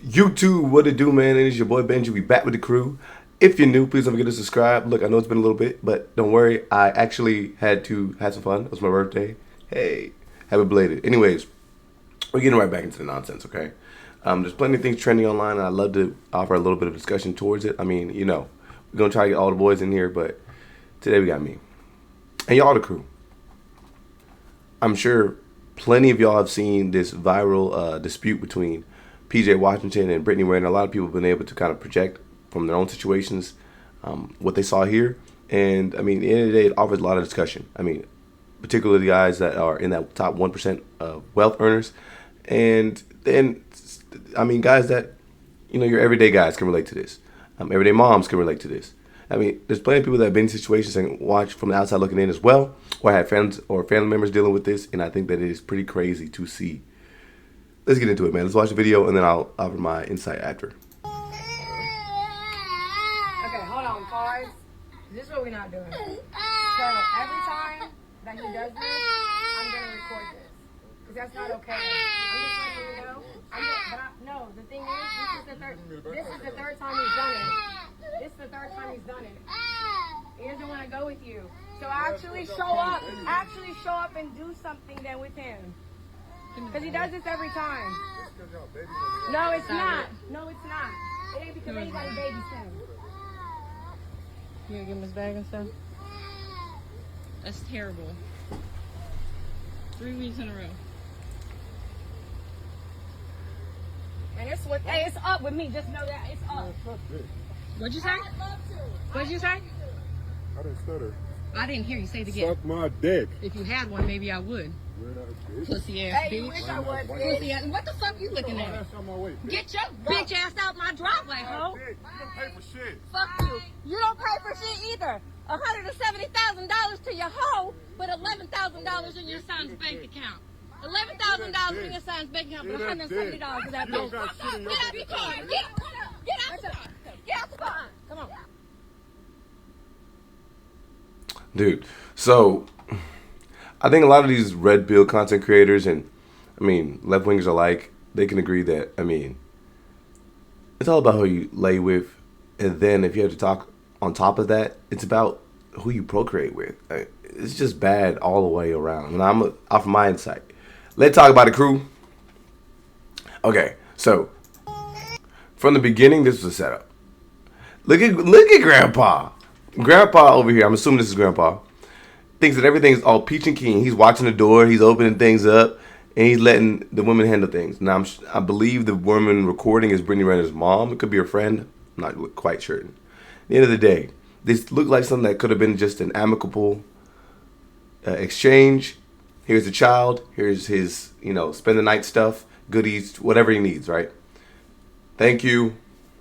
YouTube, what it do, man? It is your boy Benji. We back with the crew. If you're new, please don't forget to subscribe. Look, I know it's been a little bit, but don't worry. I actually had to have some fun. It was my birthday. Hey, have it belated. Anyways, we're getting right back into the nonsense, okay? There's plenty of things trending online, and I'd love to offer a little bit of discussion towards it. I mean, you know, we're going to try to get all the boys in here, but today we got me. And y'all the crew. I'm sure plenty of y'all have seen this viral dispute between PJ Washington and Brittany Renner. A lot of people have been able to kind of project from their own situations what they saw here. And, I mean, at the end of the day, it offers a lot of discussion. I mean, particularly the guys that are in that top 1% of wealth earners. And then, I mean, guys that, you know, your everyday guys can relate to this. Everyday moms can relate to this. I mean, there's plenty of people that have been in situations and watch from the outside looking in as well, or have friends or family members dealing with this, and I think that it is pretty crazy to see. Let's get into it, man. Let's watch the video, and then I'll offer my insight after. Okay, hold on, pause. This is what we're not doing. So every time that he does this, I'm gonna record this, because that's not okay. I'm just letting you know. No, the thing is, this is the third time he's done it. This is the third time he's done it. He doesn't want to go with you. So actually show up and do something then with him. Because he does this every time. No, it's not. No, it's not. It ain't because anybody babies him. You gonna give him his bag and stuff? That's terrible. 3 weeks in a row. And it's up with me. Just know that it's up. What'd you say? What'd you say? I didn't stutter. I didn't hear you say it again. Suck my dick. If you had one, maybe I would. Pussy ass Hey, you bitch. wish I would, Pussy ass. What the fuck you looking at? Get your bitch ass out my driveway, ho. You don't pay for shit. Fuck you. You don't pay for shit either. $170,000 to your hoe, but $11,000 in your son's bank account. $11,000 in your son's bank account, but $170 for that bitch. Get out the car. Get out the car. Get out the car. Come on. Dude, so I think a lot of these red pill content creators and, I mean, left wingers alike, they can agree that, I mean, it's all about who you lay with. And then if you have to talk on top of that, it's about who you procreate with. It's just bad all the way around. And I'm off my insight. Let's talk about the crew. Okay, so from the beginning, this was a setup. Look at Grandpa. Grandpa over here, I'm assuming this is Grandpa, thinks that everything's all peach and keen. He's watching the door, he's opening things up, and he's letting the women handle things. Now, I believe the woman recording is Brittany Renner's mom. It could be her friend. I'm not quite certain. At the end of the day, this looked like something that could have been just an amicable exchange. Here's the child. Here's his, you know, spend the night stuff, goodies, whatever he needs, right? Thank you.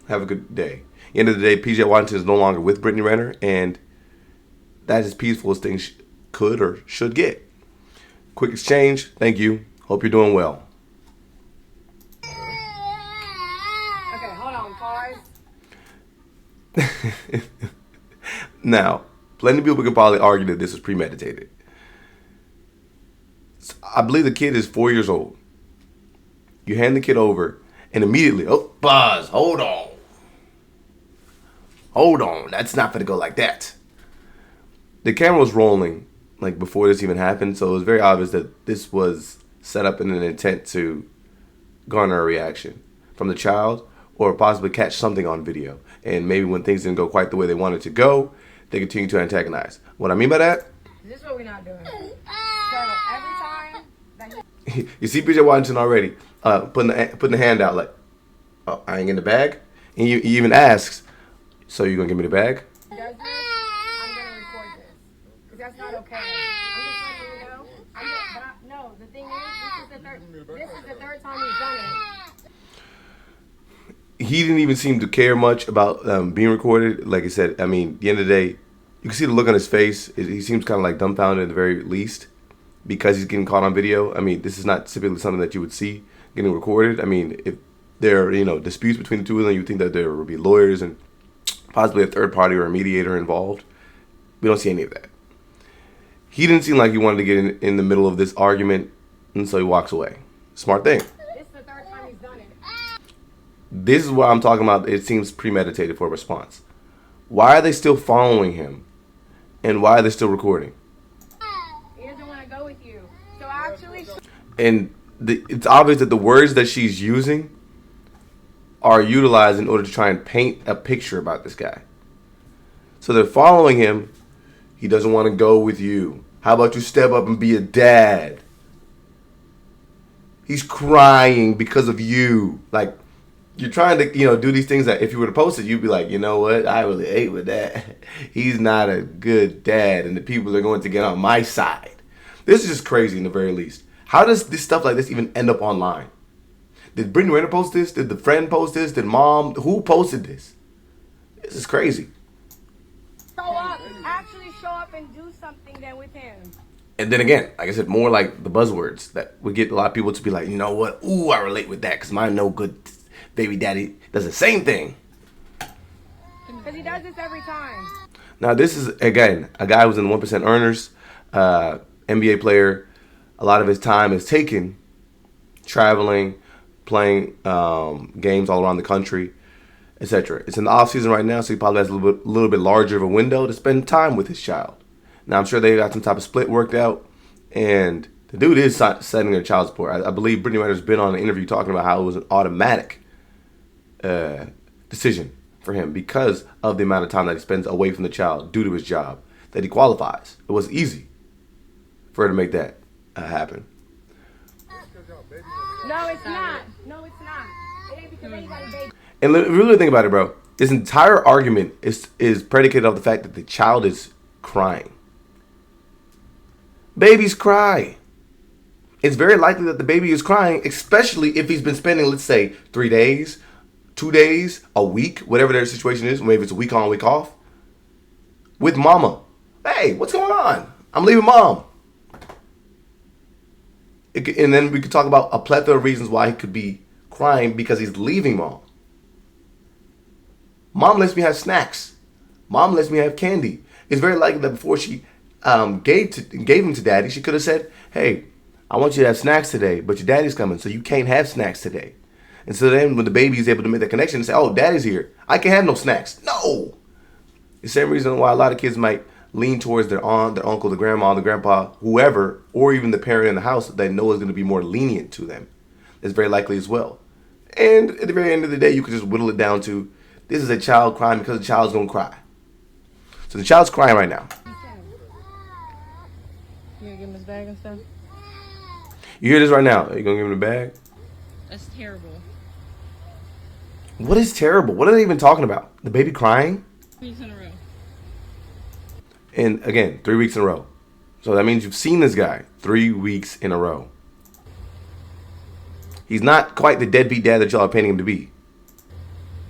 Have a good day. At the end of the day, PJ Washington is no longer with Brittany Renner, and that's as peaceful as things could or should get. Quick exchange. Thank you. Hope you're doing well. Okay, hold on, pause. Now, plenty of people could probably argue that this was premeditated. I believe the kid is 4 years old. You hand the kid over, and immediately, oh, Buzz, hold on. Hold on, that's not gonna go like that. The camera was rolling like before this even happened, so it was very obvious that this was set up in an intent to garner a reaction from the child or possibly catch something on video. And maybe when things didn't go quite the way they wanted to go, they continue to antagonize. What I mean by that? This is what we're not doing. So every time that he You see PJ Washington already putting the hand out like, oh, I ain't in the bag. And he even asks, so you gonna give me the bag? does this, I'm gonna record this, because that's not okay. I'm just letting you know. No, the thing is, this is the third time he's done it. He didn't even seem to care much about being recorded. Like I said, I mean, at the end of the day, you can see the look on his face. He seems kind of like dumbfounded at the very least because he's getting caught on video. I mean, this is not typically something that you would see getting recorded. I mean, if there are, you know, disputes between the two of them, you would think that there would be lawyers and possibly a third party or a mediator involved. We don't see any of that. He didn't seem like he wanted to get in the middle of this argument, and so he walks away. Smart thing. This is the third time he's done it. This is what I'm talking about. It seems premeditated for a response. Why are they still following him? And why are they still recording? He doesn't want to go with you. So actually, And it's obvious that the words that she's using are utilized in order to try and paint a picture about this guy. So they're following him. He doesn't want to go with you. How about you step up and be a dad? He's crying because of you. Like, you're trying to, do these things that if you were to post it, you'd be like, you know what? I really hate with that. He's not a good dad, and the people are going to get on my side. This is just crazy in the very least. How does this stuff like this even end up online? Did Brittany Renner post this? Did the friend post this? Did mom? Who posted this? This is crazy. actually show up and do something then with him. And then again, like I said, more like the buzzwords that would get a lot of people to be like, you know what? Ooh, I relate with that because my no good baby daddy does the same thing. Because he does this every time. Now, this is, again, a guy who's in the 1% earners, NBA player. A lot of his time is taken traveling, playing games all around the country, etc. It's in the off season right now, so he probably has a little bit larger of a window to spend time with his child. Now, I'm sure they got some type of split worked out, and the dude is setting their child support. I believe Brittany Renner's been on an interview talking about how it was an automatic decision for him because of the amount of time that he spends away from the child due to his job, that he qualifies. It was easy for her to make that happen. No, it's not. No, it's not. It ain't because they got a baby. And really think about it, bro. This entire argument is predicated off the fact that the child is crying. Babies cry. It's very likely that the baby is crying, especially if he's been spending, let's say, 3 days, 2 days, a week, whatever their situation is, maybe it's a week on, week off, with mama. Hey, what's going on? I'm leaving mom. And then we could talk about a plethora of reasons why he could be crying because he's leaving mom. Mom lets me have snacks. Mom lets me have candy. It's very likely that before she gave him to daddy, she could have said, hey, I want you to have snacks today, but your daddy's coming, so you can't have snacks today. And so then when the baby is able to make that connection and say, oh, daddy's here, I can't have no snacks. No. The same reason why a lot of kids might lean towards their aunt, their uncle, the grandma, the grandpa, whoever, or even the parent in the house that they know is going to be more lenient to them. It's very likely as well. And at the very end of the day, you could just whittle it down to, this is a child crying because the child's going to cry. So the child's crying right now. You gonna give him his bag and stuff? You hear this right now. Are you going to give him the bag? That's terrible. What is terrible? What are they even talking about? The baby crying? Weeks in a row. And again, 3 weeks in a row. So that means you've seen this guy 3 weeks in a row. He's not quite the deadbeat dad that y'all are painting him to be.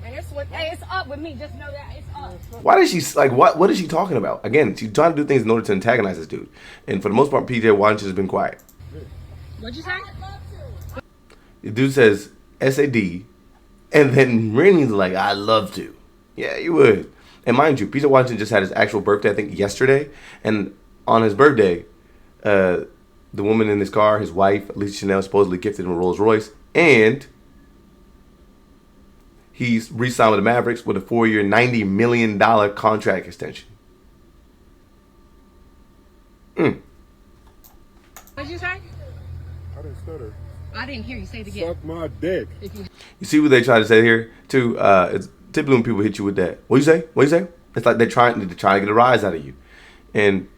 And it's up with me. Just know that it's up. Why does she, like, what is she talking about? Again, she's trying to do things in order to antagonize this dude. And for the most part, PJ Washington has been quiet. What'd you say? The dude says SAD, and then Rennie's like, I'd love to. Yeah, you would. And mind you, PJ Washington just had his actual birthday, I think, yesterday. And on his birthday, the woman in his car, his wife, Lisa Chanel, supposedly gifted him a Rolls Royce. And he's re-signed with the Mavericks with a 4-year, $90 million contract extension. What'd you say? I didn't stutter. I didn't hear you say it again. Suck my dick. You see what they try to say here, too? It's typically when people hit you with that. What you say? What you say? It's like they're trying to get a rise out of you. And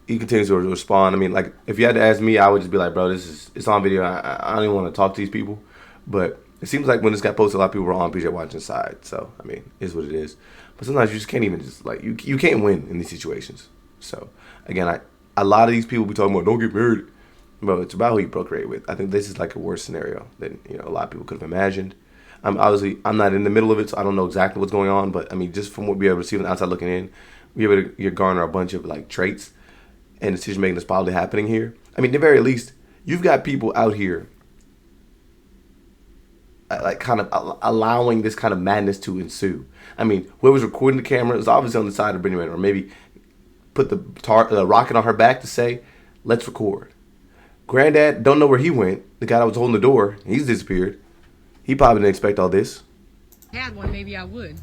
he continues to respond. I mean, like, if you had to ask me, I would just be like, bro, it's on video. I don't even want to talk to these people. But it seems like when this got posted, a lot of people were on PJ Washington's side. So, I mean, it is what it is. But sometimes you just can't even just, like, you can't win in these situations. So, again, a lot of these people be talking about, don't get married. Bro, it's about who you procreate with. I think this is like a worse scenario than, a lot of people could have imagined. I'm not in the middle of it, so I don't know exactly what's going on. But, I mean, just from what we're able to see on the outside looking in, we're able to garner a bunch of, like, traits and decision-making that's probably happening here. I mean, at the very least, you've got people out here like kind of allowing this kind of madness to ensue. I mean, whoever's recording the camera is obviously on the side of Brittany Renner, or maybe put the rocket on her back to say, let's record. Granddad, don't know where he went. The guy that was holding the door, he's disappeared. He probably didn't expect all this. Had one, maybe I would.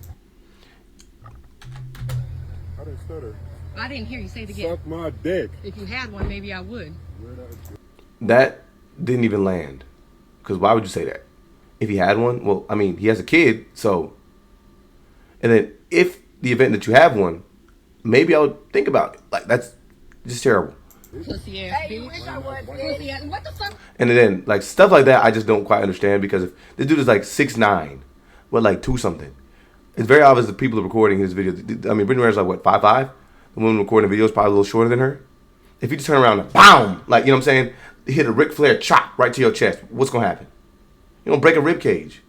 I didn't stutter. I didn't hear you say it again. Suck my dick. If you had one, maybe I would. That didn't even land. Because why would you say that? If he had one, well, I mean, he has a kid, so. And then if the event that you have one, maybe I would think about it. Like, that's just terrible. Pussy ass Hey, you bitch. wish I would, Pussy bitch. ass. What the fuck? And then, like, stuff like that, I just don't quite understand because if this dude is like 6'9", what, like 2 something. It's very obvious the people are recording his video. I mean, Brittany Renner's like, what, 5'5"? The woman recording the video is probably a little shorter than her. If you just turn around and BAM! Like, you know what I'm saying? Hit a Ric Flair chop right to your chest. What's going to happen? You're going to break a rib cage.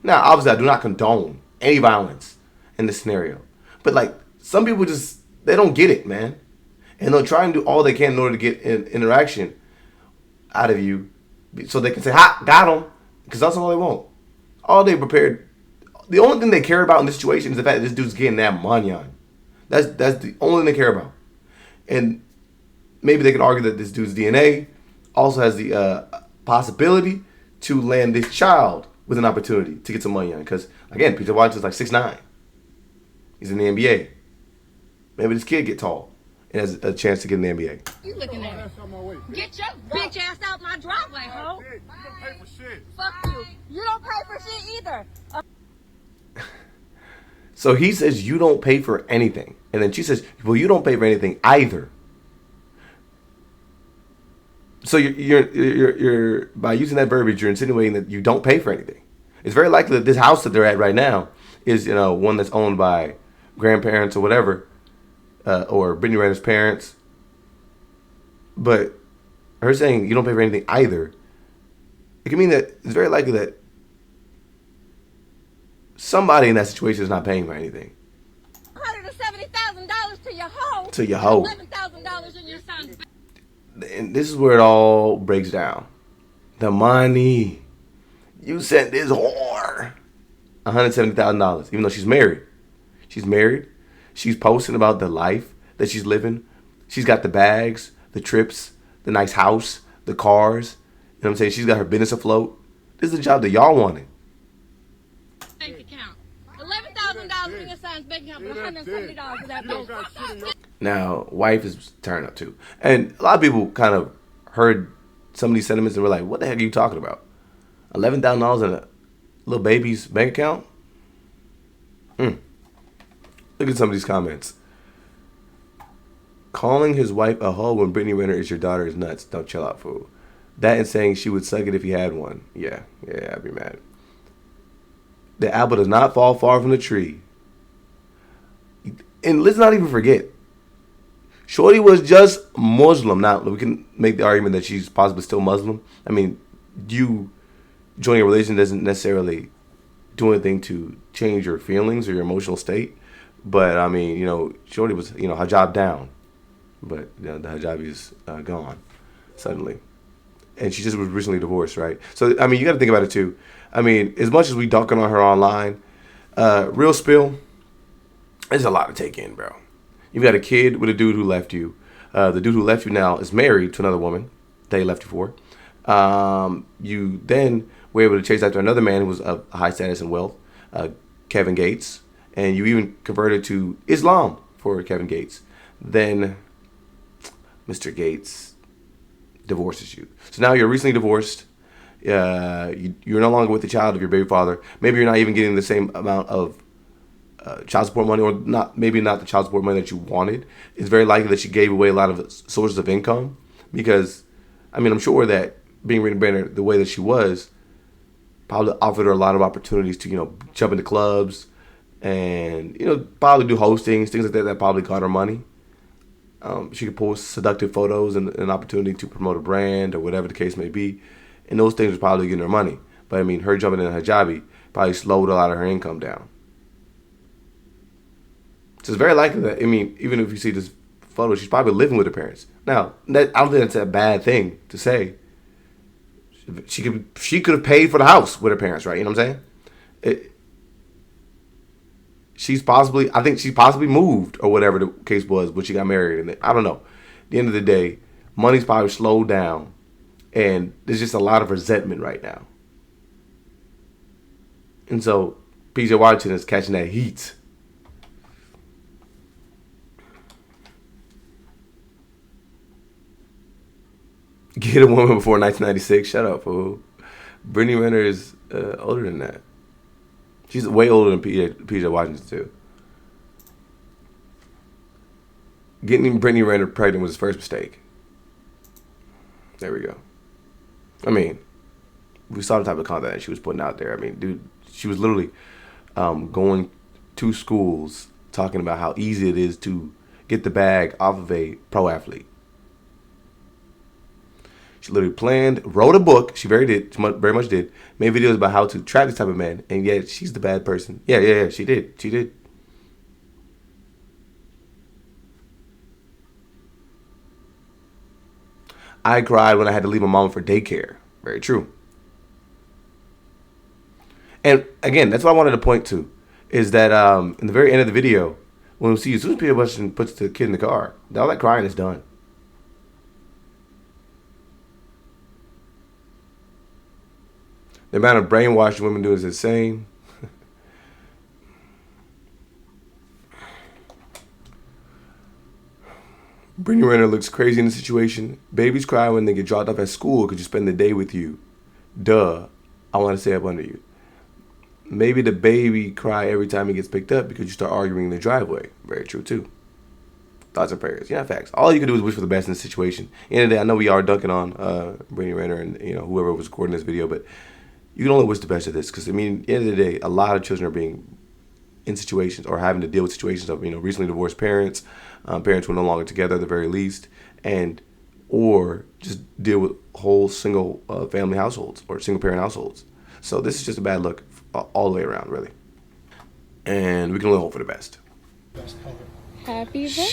Now, obviously, I do not condone any violence in this scenario. But, like, some people just, they don't get it, man. And they'll try and do all they can in order to get an interaction out of you so they can say, ha, got him. Because that's all they want. All they prepared. The only thing they care about in this situation is the fact that this dude's getting that money on. That's the only thing they care about. And maybe they can argue that this dude's DNA also has the possibility to land this child with an opportunity to get some money on. Because, again, Peter Watson's like 6'9". He's in the NBA. Maybe this kid get tall and has a chance to get in the NBA. You looking at me? Get your bitch ass out my driveway, ho. You don't pay for shit. Fuck you. You don't pay for shit either. So he says you don't pay for anything. And then she says, well, you don't pay for anything either. So you're by using that verbiage, you're insinuating that you don't pay for anything. It's very likely that this house that they're at right now is, you know, one that's owned by grandparents or whatever, or Brittany Renner's parents. But her saying you don't pay for anything either, it can mean that it's very likely that somebody in that situation is not paying for anything. $170,000 to your hoe. To your hoe. $11,000 in your son's bank. And this is where it all breaks down. The money. You sent this whore $170,000, even though she's married. She's married. She's posting about the life that she's living. She's got the bags, the trips, the nice house, the cars. You know what I'm saying? She's got her business afloat. This is a job that y'all wanted. Bank account. $11,000 in your son's bank account, but $170 for that bitch. Now, wife is turning up too. And a lot of people kind of heard some of these sentiments and were like, what the heck are you talking about? $11,000 in a little baby's bank account? Look at some of these comments. Calling his wife a hoe when Brittany Renner is your daughter is nuts. Don't chill out, fool. That and saying she would suck it if he had one. Yeah, I'd be mad. The apple does not fall far from the tree. And let's not even forget, Shorty was just Muslim. Now, we can make the argument that she's possibly still Muslim. I mean, you joining a religion doesn't necessarily do anything to change your feelings or your emotional state. But, I mean, you know, Shorty was, you know, hijab down. But you know, the hijab is gone suddenly. And she just was recently divorced, right? So, I mean, you got to think about it, too. I mean, as much as we dunking on her online, real spill, there's a lot to take in, bro. You've got a kid with a dude who left you. The dude who left you now is married to another woman that he left you for. You then were able to chase after another man who was of high status and wealth, Kevin Gates. And you even converted to Islam for Kevin Gates. Then Mr. Gates divorces you. So now you're recently divorced. You're no longer with the child of your baby father. Maybe you're not even getting the same amount of child support money, or maybe not the child support money that you wanted. It's very likely that she gave away a lot of sources of income because, I mean, I'm sure that being Brittany Renner the way that she was probably offered her a lot of opportunities to, you know, jump into clubs and, you know, probably do hostings, things like that probably got her money. She could post seductive photos and an opportunity to promote a brand or whatever the case may be. And those things were probably getting her money. But, I mean, her jumping in a hijabi probably slowed a lot of her income down. So it's very likely that, I mean, even if you see this photo, she's probably living with her parents. Now, I don't think that's a bad thing to say. She could have paid for the house with her parents, right? You know what I'm saying? I think she possibly moved or whatever the case was when she got married. And I don't know. At the end of the day, money's probably slowed down. And there's just a lot of resentment right now. And so PJ Washington is catching that heat. Get a woman before 1996. Shut up, fool. Brittany Renner is older than that. She's way older than PJ Washington, too. Getting Brittany Renner pregnant was his first mistake. There we go. I mean, we saw the type of content that she was putting out there. I mean, dude, she was literally going to schools talking about how easy it is to get the bag off of a pro athlete. She literally planned, wrote a book. She very much did. Made videos about how to trap this type of man, and yet she's the bad person. Yeah. She did. I cried when I had to leave my mom for daycare. Very true. And again, that's what I wanted to point to, is that in the very end of the video, when we see as soon as Peter Washington puts the kid in the car, all that crying is done. The amount of brainwashing women do is insane. Brittany Renner looks crazy in the situation. Babies cry when they get dropped off at school because you spend the day with you. Duh. I want to say up under you. Maybe the baby cry every time he gets picked up because you start arguing in the driveway. Very true, too. Thoughts and prayers. Yeah, facts. All you can do is wish for the best in this situation. End of the day, I know we are dunking on Brittany Renner and whoever was recording this video, but you can only wish the best of this, because I mean, at the end of the day, a lot of children are being in situations or having to deal with situations of recently divorced parents, parents who are no longer together at the very least, or just deal with whole single family households or single parent households. So this is just a bad look all the way around, really. And we can only hope for the best. Happy birthday.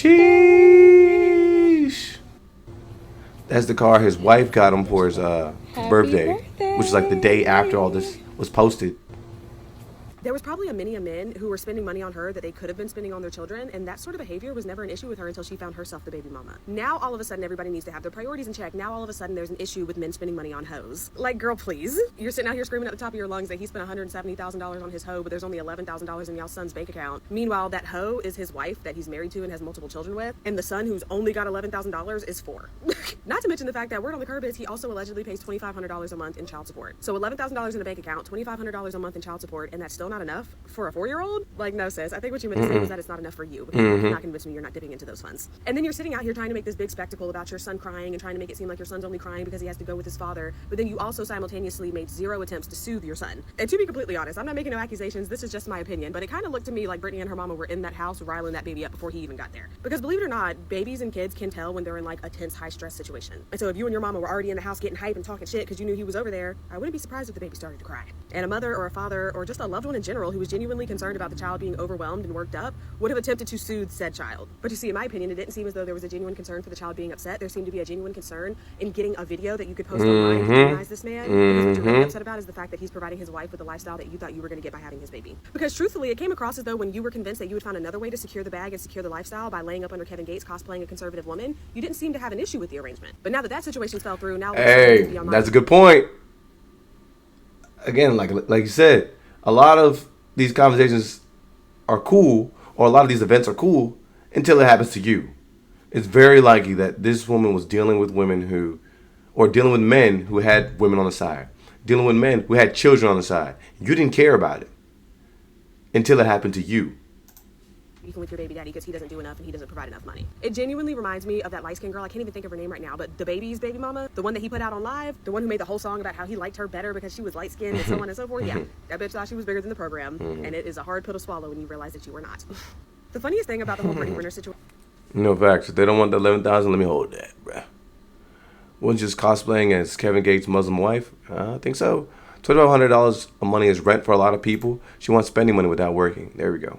Sheesh. That's the car his wife got him for his birthday, which is like the day after all this was posted. There was probably a many men who were spending money on her that they could have been spending on their children, and that sort of behavior was never an issue with her until she found herself the baby mama. Now, all of a sudden, everybody needs to have their priorities in check. Now, all of a sudden, there's an issue with men spending money on hoes. Like, girl, please. You're sitting out here screaming at the top of your lungs that he spent $170,000 on his hoe, but there's only $11,000 in y'all's son's bank account. Meanwhile, that hoe is his wife that he's married to and has multiple children with, and the son who's only got $11,000 is 4. Not to mention the fact that word on the curb is he also allegedly pays $2,500 a month in child support. So $11,000 in a bank account, $2,500 a month in child support, and that's still not enough for a 4-year-old? Like, no, sis. I think what you meant to say was that it's not enough for you, because you cannot convince me you're not dipping into those funds. And then you're sitting out here trying to make this big spectacle about your son crying and trying to make it seem like your son's only crying because he has to go with his father, but then you also simultaneously made 0 attempts to soothe your son. And to be completely honest, I'm not making no accusations, this is just my opinion, but it kind of looked to me like Brittany and her mama were in that house riling that baby up before he even got there. Because believe it or not, babies and kids can tell when they're in like a tense, high-stress situation. And so if you and your mama were already in the house getting hype and talking shit because you knew he was over there, I wouldn't be surprised if the baby started to cry. And a mother or a father or just a loved one in general who was genuinely concerned about the child being overwhelmed and worked up would have attempted to soothe said child. But you see, in my opinion, it didn't seem as though there was a genuine concern for the child being upset. There seemed to be a genuine concern in getting a video that you could post online to demonize this man. Because what you're really upset about is the fact that he's providing his wife with the lifestyle that you thought you were going to get by having his baby. Because truthfully, it came across as though when you were convinced that you would find another way to secure the bag and secure the lifestyle by laying up under Kevin Gates cosplaying a conservative woman, you didn't seem to have an issue with the arrangement. But now that that situation fell through, now that's a good point. Again, like you said, a lot of these conversations are cool, or a lot of these events are cool until it happens to you. It's very likely that this woman was dealing with women dealing with men who had women on the side, dealing with men who had children on the side. You didn't care about it until it happened to you. Beefing with your baby daddy because he doesn't do enough and he doesn't provide enough money. It genuinely reminds me of that light-skinned girl. I can't even think of her name right now, but the baby's baby mama, the one that he put out on live, the one who made the whole song about how he liked her better because she was light-skinned and so on and so forth. Yeah, that bitch thought she was bigger than the program, and it is a hard pill to swallow when you realize that you were not. The funniest thing about the whole Brittany Renner situation. No facts. If they don't want the 11,000, let me hold that, bruh. Wasn't just cosplaying as Kevin Gates' Muslim wife? I think so. $2,500 of money is rent for a lot of people. She wants spending money without working. There we go.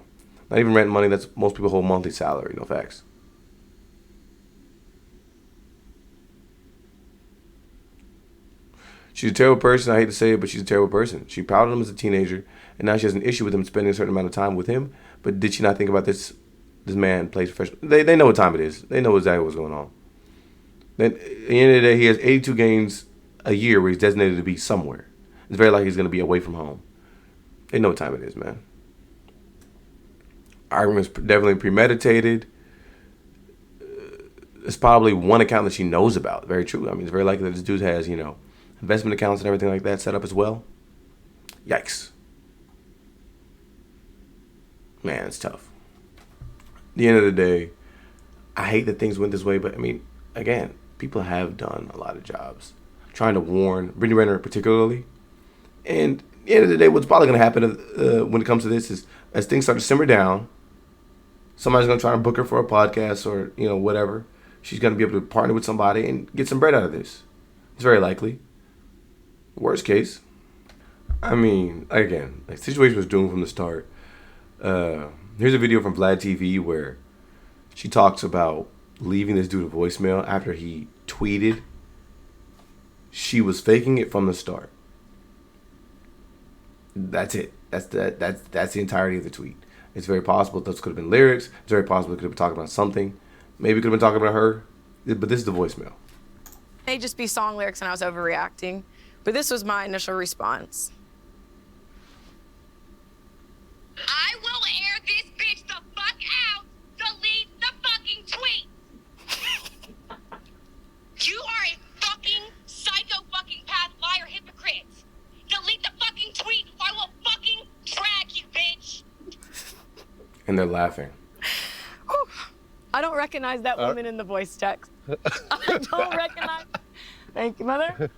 Not even rent money. That's most people hold monthly salary. No facts. She's a terrible person. I hate to say it, but she's a terrible person. She proud of him as a teenager, and now she has an issue with him spending a certain amount of time with him. But did she not think about this? This man plays professional. They know what time it is. They know exactly what's going on. Then at the end of the day, he has 82 games a year where he's designated to be somewhere. It's very likely he's going to be away from home. They know what time it is, man. Argument's definitely premeditated. It's probably one account that she knows about. Very true. I mean, it's very likely that this dude has, investment accounts and everything like that set up as well. Yikes. Man, it's tough. At the end of the day, I hate that things went this way, but I mean, again, people have done a lot of jobs trying to warn Brittany Renner particularly. And at the end of the day, what's probably going to happen when it comes to this is as things start to simmer down, somebody's going to try to book her for a podcast or, whatever. She's going to be able to partner with somebody and get some bread out of this. It's very likely. Worst case. I mean, again, the situation was doomed from the start. Here's a video from Vlad TV where she talks about leaving this dude a voicemail after he tweeted she was faking it from the start. That's it. That's the entirety of the tweet. It's very possible those could have been lyrics. It's very possible it could have been talking about something. Maybe it could have been talking about her. But this is the voicemail. May just be song lyrics and I was overreacting. But this was my initial response. I will air this bitch the fuck out. Delete the fucking tweet. You are a fucking psycho fucking path liar hypocrite. Delete the fucking tweet or I will fucking drag you, bitch. And they're laughing. Whew. I don't recognize that woman in the voice text. I don't recognize. Thank you, mother.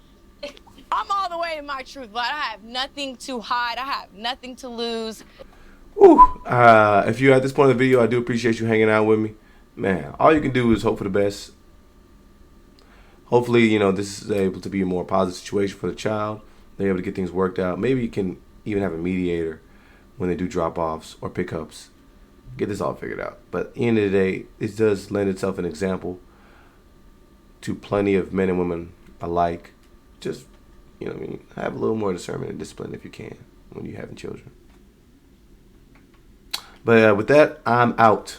I'm all the way in my truth, but I have nothing to hide. I have nothing to lose. Whew. If you're at this point of the video, I do appreciate you hanging out with me. Man, all you can do is hope for the best. Hopefully, this is able to be a more positive situation for the child. They're able to get things worked out. Maybe you can even have a mediator when they do drop-offs or pickups. Get this all figured out. But at the end of the day, it does lend itself an example to plenty of men and women alike. Just, have a little more discernment and discipline if you can when you're having children. But with that, I'm out.